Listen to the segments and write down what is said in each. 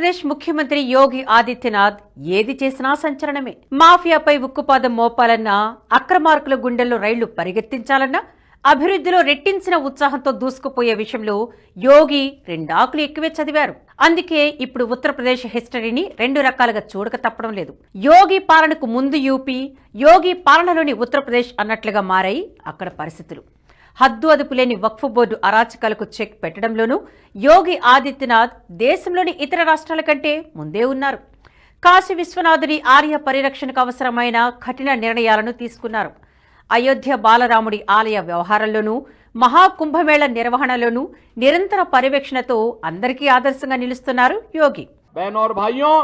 ఉత్తరప్రదేశ్ ముఖ్యమంత్రి యోగి ఆదిత్యనాథ్ ఏది చేసినా సంచలనమే. మాఫియాపై ఉక్కుపాదం మోపాలన్నా, అక్రమార్కుల గుండెల్లో రైళ్లు పరిగెత్తించాలన్నా, అభివృద్ధిలో రెట్టించిన ఉత్సాహంతో దూసుకుపోయే విషయంలో యోగి రెండాకులు ఎక్కువే చదివారు. అందుకే ఇప్పుడు ఉత్తరప్రదేశ్ హిస్టరీని రెండు రకాలుగా చూడక తప్పడం లేదు. యోగి పాలనకు ముందు యూపీ, యోగి పాలనలోని ఉత్తరప్రదేశ్ అన్నట్లుగా మారాయి అక్కడ పరిస్థితులు. హద్దు అదుపులేని వక్ఫ్ బోర్డు అరాచకాలకు చెక్ పెట్టడంలోనూ యోగి ఆదిత్యనాథ్ దేశంలోని ఇతర రాష్ట్రాల కంటే ముందే ఉన్నారు. కాశీ విశ్వనాథుడి ఆర్య పరిరక్షణకు అవసరమైన కఠిన నిర్ణయాలను తీసుకున్నారు. అయోధ్య బాలరాముడి ఆలయ వ్యవహారంలోనూ, మహాకుంభమేళ నిర్వహణలోనూ నిరంతర పర్యవేక్షణతో అందరికీ ఆదర్శంగా నిలుస్తున్నారు యోగి. बहनों और भाइयों,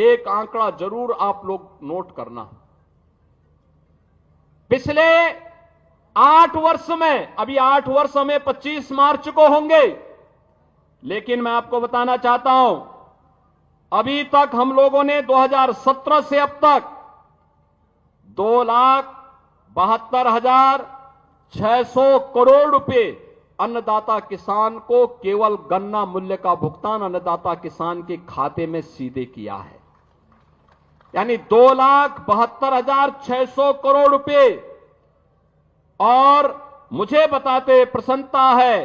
एक आंकड़ा जरूर आप लोग नोट करना। पिछले 8 वर्ष में, अभी 8 वर्ष हमें 25 मार्च को होंगे, लेकिन मैं आपको बताना चाहता हूं, अभी तक हम लोगों ने 2017 से अब तक 2,72,600 करोड़ रुपए अन्नदाता किसान को केवल गन्ना मूल्य का भुगतान अन्नदाता किसान के खाते में सीधे किया है। यानी 2,72,600 करोड़ रुपए। और मुझे बताते प्रसन्नता है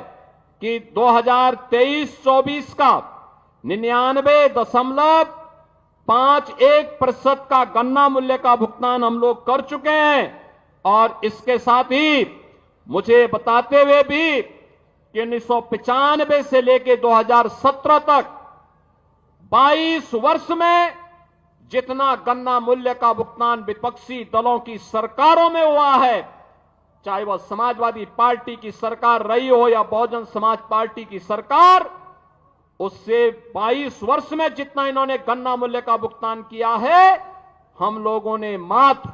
कि 2023-24 का 99.51% का गन्ना मूल्य का भुगतान हम लोग कर चुके हैं। और इसके साथ ही मुझे बताते हुए भी कि 1995 से लेकर 2017 तक 22 वर्ष में जितना गन्ना मूल्य का भुगतान विपक्षी दलों की सरकारों में हुआ है, चाहे वह समाजवादी पार्टी की सरकार रही हो या बहुजन समाज पार्टी की सरकार, उससे 22 वर्ष में जितना इन्होंने गन्ना मूल्य का भुगतान किया है, हम लोगों ने मात्र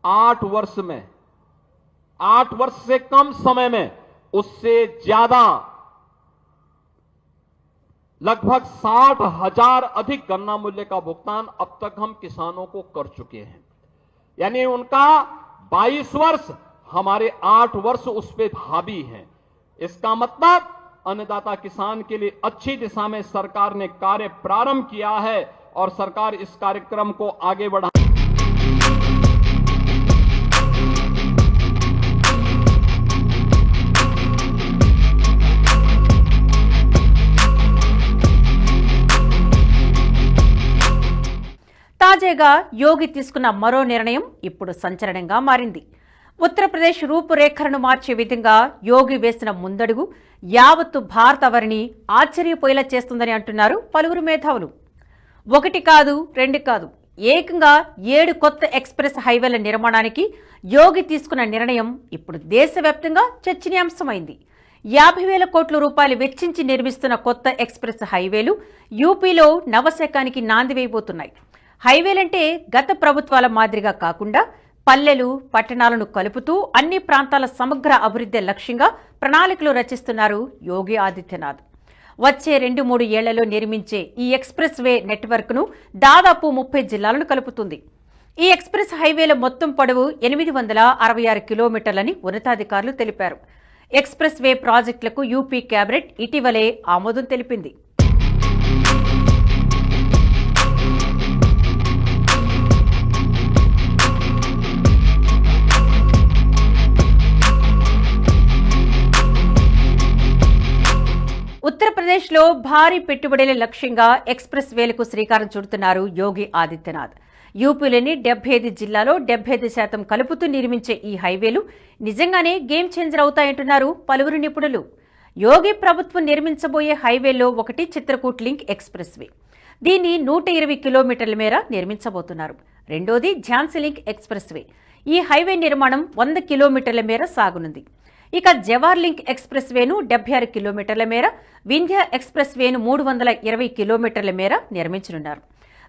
8 वर्ष में, 8 वर्ष से कम समय में उससे ज्यादा लगभग 60,000 अधिक गन्ना मूल्य का भुगतान अब तक हम किसानों को कर चुके हैं। यानी उनका 22 वर्ष, हमारे 8 वर्ष उस पे हावी हैं। इसका मतलब अन्नदाता किसान के लिए अच्छी दिशा में सरकार ने कार्य प्रारंभ किया है और सरकार इस कार्यक्रम को आगे बढ़ा। తాజాగా యోగి తీసుకున్న మరో నిర్ణయం ఇప్పుడు సంచలనంగా మారింది. ఉత్తరప్రదేశ్ రూపురేఖలను మార్చే విధంగా యోగి వేసిన ముందడుగు యావత్తు భారతవరిని ఆశ్చర్యపోయేలా చేస్తుందని అంటున్నారు పలువురు మేధావులు. ఒకటి కాదు, రెండు కాదు, ఏకంగా 7 కొత్త ఎక్స్ప్రెస్ హైవేల నిర్మాణానికి యోగి తీసుకున్న నిర్ణయం ఇప్పుడు దేశవ్యాప్తంగా చర్చనీయాంశమైంది. 50,000 కోట్ల రూపాయలు వెచ్చించి నిర్మిస్తున్న కొత్త ఎక్స్ప్రెస్ హైవేలు యూపీలో నవశకానికి నాంది వేయబోతున్నాయి. హైవేలంటే గత ప్రభుత్వాల మాదిరిగా కాకుండా పల్లెలు, పట్టణాలను కలుపుతూ అన్ని ప్రాంతాల సమగ్ర అభివృద్ధి లక్ష్యంగా ప్రణాళికలు రచిస్తున్నారు యోగి ఆదిత్యనాథ్. వచ్చే 2-3 ఏళ్లలో నిర్మించే ఈ ఎక్స్ప్రెస్ వే నెట్వర్క్ను దాదాపు 30 జిల్లాలను కలుపుతుంది. ఈ ఎక్స్ప్రెస్ హైవేల మొత్తం పొడవు 866 కిలోమీటర్లని ఉన్నతాధికారులు తెలిపారు. ఎక్స్ప్రెస్ వే ప్రాజెక్టులకు యూపీ కేబినెట్ ఇటీవలే ఆమోదం తెలిపింది. ఉత్తరప్రదేశ్లో భారీ పెట్టుబడుల లక్ష్యంగా ఎక్స్ప్రెస్ వేలకు శ్రీకారం చుడుతున్నారు యోగి ఆదిత్యనాథ్. యూపీలోని 75 జిల్లాలో 75% కలుపుతూ నిర్మించే ఈ హైవేలు నిజంగానే గేమ్ చేంజర్ అవుతాయంటున్నారు పలువురు నిపుణులు. యోగి ప్రభుత్వం నిర్మించబోయే హైవేల్లో ఒకటి చిత్రకూట్ లింక్ ఎక్స్ప్రెస్ వే. దీన్ని 120 కిలోమీటర్ల మేర నిర్మించబోతున్నారు. రెండోది ఝాన్సీ లింక్ ఎక్స్ప్రెస్ వే. ఈ హైవే నిర్మాణం 100 కిలోమీటర్ల మేర సాగునుంది. ఇక జవార్ లింక్ ఎక్స్ప్రెస్ వేను 76 కిలోమీటర్ల మేర, వింధ్య ఎక్స్ప్రెస్ వేను 320 కిలోమీటర్ల మేర నిర్మించనున్నారు.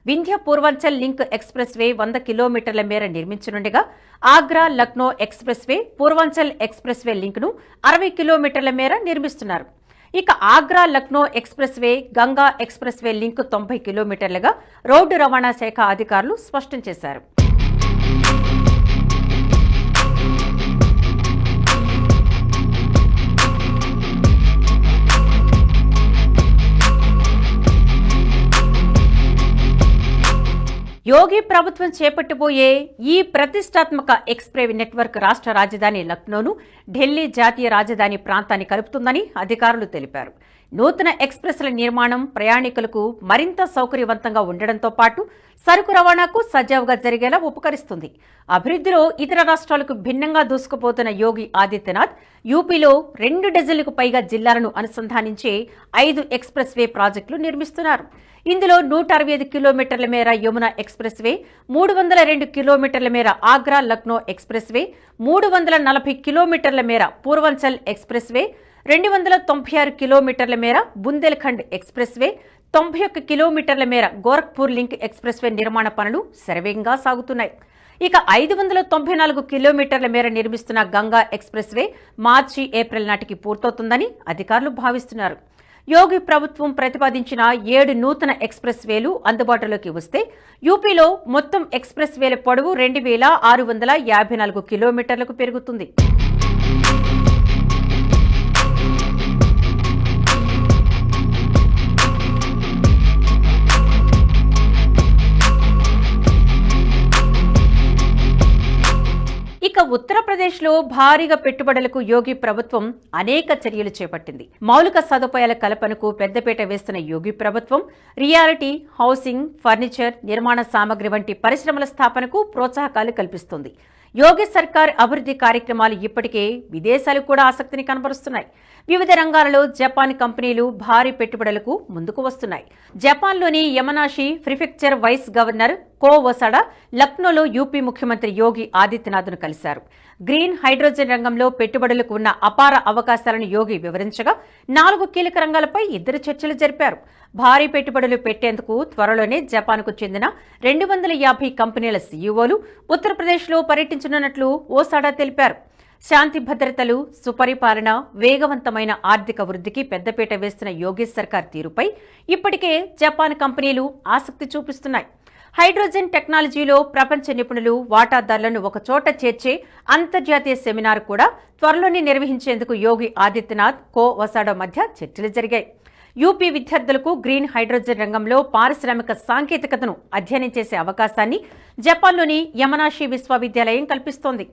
Vindhya Purvanchal link expressway 100 కిలోమీటర్ల మేర నిర్మించనుండగా Agra Lucknow expressway, Purvanchal expressway link ను 60 కిలోమీటర్ల మేర నిర్మిస్తున్నారు. ఇక Agra Lucknow expressway, Ganga expressway link 90 కిలోమీటర్లుగా రోడ్డు రవాణా శాఖ అధికారులు స్పష్టం చేశారు. యోగి ప్రభుత్వం చేపట్టబోయే ఈ ప్రతిష్టాత్మక ఎక్స్ప్రెస్ నెట్వర్క్ రాష్ట్ర రాజధాని లక్నోను ఢిల్లీ జాతీయ రాజధాని ప్రాంతాన్ని కలుపుతుందని అధికారులు తెలిపారు. నూతన ఎక్స్ప్రెస్ల నిర్మాణం ప్రయాణికులకు మరింత సౌకర్యవంతంగా ఉండడంతో పాటు సరుకు రవాణాకు సజావుగా జరిగేలా ఉపకరిస్తుంది. అభివృద్ధిలో ఇతర రాష్ట్రాలకు భిన్నంగా దూసుకుపోతున్న యోగి ఆదిత్యనాథ్ యూపీలో 2 డజన్లకు పైగా జిల్లాలను అనుసంధానించే 5 ఎక్స్ప్రెస్ వే ప్రాజెక్టులు నిర్మిస్తున్నారు. ఇందులో 165 కిలోమీటర్ల మేర యమునా ఎక్స్ప్రెస్ వే, 302 కిలోమీటర్ల మేర ఆగ్రా లక్నో ఎక్స్ప్రెస్ వే, 340 కిలోమీటర్ల మేర పూర్వాంచల్ ఎక్స్ప్రెస్ వే, 296 కిలోమీటర్ల మేర బుందేల్ఖండ్ ఎక్స్ప్రెస్ వే, 91 కిలోమీటర్ల మేర గోరఖ్పూర్ లింక్ ఎక్స్ప్రెస్ వే నిర్మాణ పనులు శరవేగంగా సాగుతున్నాయి. ఇక 594 కిలోమీటర్ల మేర నిర్మిస్తున్న గంగా ఎక్స్ప్రెస్ వే మార్చి ఏప్రిల్ నాటికి పూర్తవుతుందని అధికారులు భావిస్తున్నారు. యోగి ప్రభుత్వం ప్రతిపాదించిన 7 నూతన ఎక్స్ప్రెస్ వేలు అందుబాటులోకి వస్తే యూపీలో మొత్తం ఎక్స్ప్రెస్ వేల పొడవు 2654 కిలోమీటర్లకు పెరుగుతుంది. ఇక ఉత్తరప్రదేశ్లో భారీగా పెట్టుబడులకు యోగి ప్రభుత్వం అనేక చర్యలు చేపట్టింది. మౌలిక సదుపాయాల కల్పనకు పెద్దపీట వేస్తున్న యోగి ప్రభుత్వం రియాలిటీ, హౌసింగ్, ఫర్నిచర్, నిర్మాణ సామగ్రి వంటి పరిశ్రమల స్థాపనకు ప్రోత్సాహకాలు కల్పిస్తుంది. యోగి సర్కార్ అభివృద్ధి కార్యక్రమాలు ఇప్పటికే విదేశాలు కూడా ఆసక్తిని కనబరుస్తున్నాయి. వివిధ రంగాలలో జపాన్ కంపెనీలు భారీ పెట్టుబడులకు ముందుకు వస్తున్నాయి. జపాన్లోని యమనాషి ప్రిఫెక్చర్ వైస్ గవర్నర్ కో ఒసాడా లక్నోలో యూపీ ముఖ్యమంత్రి యోగి ఆదిత్యనాథ్ను కలిశారు. గ్రీన్ హైడ్రోజన్ రంగంలో పెట్టుబడులకు ఉన్న అపార అవకాశాలను యోగి వివరించగా 4 కీలక రంగాలపై ఇద్దరు చర్చలు జరిపారు. భారీ పెట్టుబడులు పెట్టేందుకు త్వరలోనే జపాన్కు చెందిన 250 కంపెనీల సీఈఓలు ఉత్తరప్రదేశ్లో పర్యటించనున్నట్లు ఓసాడా తెలిపారు. శాంతి భద్రతలు, సుపరిపాలన, వేగవంతమైన ఆర్థిక వృద్ధికి పెద్దపీట వేస్తున్న యోగి సర్కార్ తీరుపై ఇప్పటికే జపాన్ కంపెనీలు ఆసక్తి చూపిస్తున్నాయి. హైడ్రోజన్ టెక్నాలజీలో ప్రపంచ నిపుణులు, వాటాదారులను ఒకచోట చేర్చే అంతర్జాతీయ సెమినార్ కూడా త్వరలోనే నిర్వహించేందుకు యోగి ఆదిత్యనాథ్, కో ఒసాడా మధ్య చర్చలు జరిగాయి. యూపీ విద్యార్థులకు గ్రీన్ హైడ్రోజన్ రంగంలో పారిశ్రామిక సాంకేతికతను అధ్యయనం చేసే అవకాశాన్ని జపాన్లోని యమనాషి విశ్వవిద్యాలయం కల్పిస్తోంది.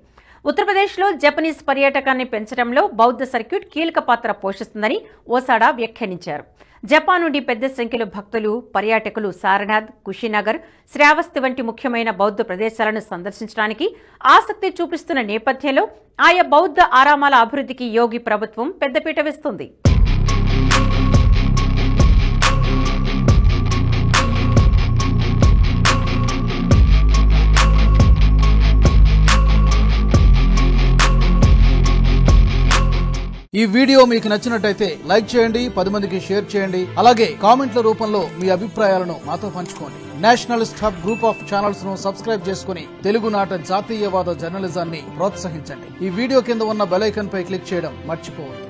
ఉత్తరప్రదేశ్లో జపనీస్ పర్యాటకాన్ని పెంచడంలో బౌద్ధ సర్క్యూట్ కీలక పాత్ర పోషిస్తుందని ఓసాడా వ్యాఖ్యానించారు. జపాన్ నుండి పెద్ద సంఖ్యలో భక్తులు, పర్యాటకులు సారనాథ్, కుషినగర్, శ్రావస్తి వంటి ముఖ్యమైన బౌద్ధ ప్రదేశాలను సందర్శించడానికి ఆసక్తి చూపిస్తున్న నేపథ్యంలో ఆయా బౌద్ధ ఆరామాల అభివృద్ధికి యోగి ప్రభుత్వం పెద్దపీట వేస్తుంది. ఈ వీడియో మీకు నచ్చినట్టయితే లైక్ చేయండి, 10 మందికి షేర్ చేయండి. అలాగే కామెంట్ల రూపంలో మీ అభిప్రాయాలను మాతో పంచుకోండి. Nationalist hub group of channels ను సబ్స్క్రైబ్ చేసుకుని తెలుగునాట జాతీయవాద జర్నలిజాన్ని ప్రోత్సహించండి. ఈ వీడియో కింద ఉన్న బెల్ ఐకాన్ పై క్లిక్ చేయడం మర్చిపోవద్దు.